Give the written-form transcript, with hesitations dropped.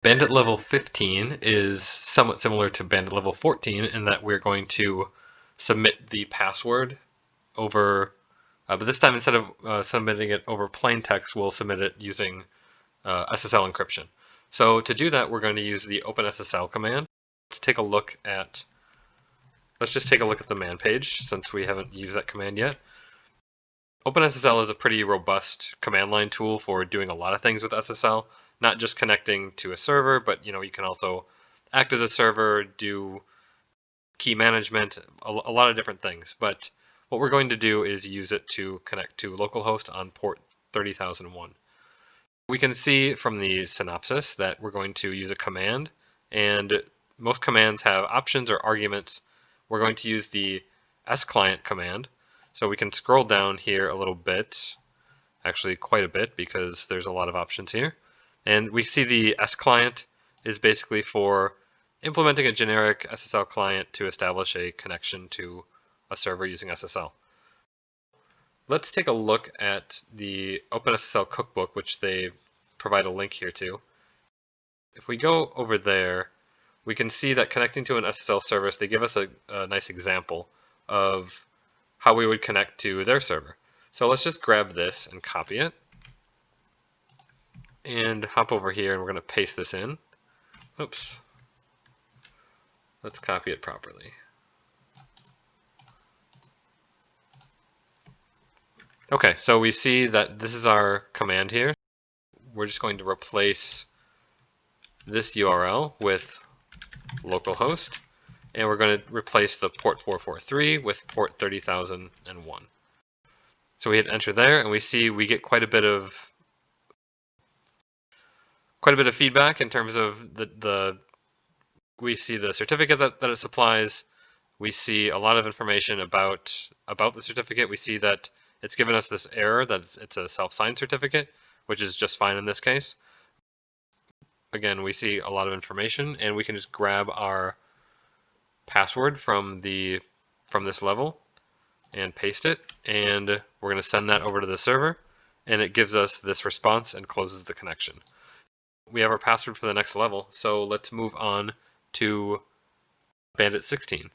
Bandit level 15 is somewhat similar to Bandit level 14 in that we're going to submit the password over, but this time instead of submitting it over plain text, we'll submit it using SSL encryption. So to do that, we're going to use the openssl command. Let's just take a look at the man page since we haven't used that command yet. OpenSSL is a pretty robust command line tool for doing a lot of things with SSL, not just connecting to a server, but you can also act as a server, do key management, a lot of different things. But what we're going to do is use it to connect to localhost on port 30,001. We can see from the synopsis that we're going to use a command, and most commands have options or arguments. We're going to use the sclient command. So we can scroll down here a little bit, actually quite a bit because there's a lot of options here. And we see the sclient is basically for implementing a generic SSL client to establish a connection to a server using SSL. Let's take a look at the OpenSSL cookbook, which they provide a link here to. If we go over there, we can see that connecting to an SSL service, they give us a nice example of how we would connect to their server. So let's just grab this and copy it and hop over here, and we're going to paste this in. Oops. Let's copy it properly. Okay, so we see that this is our command here. We're just going to replace this URL with localhost, and we're going to replace the port 443 with port 30,001. So we hit enter there, and we see we get quite a bit of feedback in terms of we see the certificate that it supplies. We see a lot of information about the certificate. We see that it's given us this error that it's a self-signed certificate, which is just fine in this case. Again, we see a lot of information, and we can just grab our password from this level and paste it, and we're going to send that over to the server, and it gives us this response and closes the connection. We have our password for the next level, so let's move on to Bandit 16.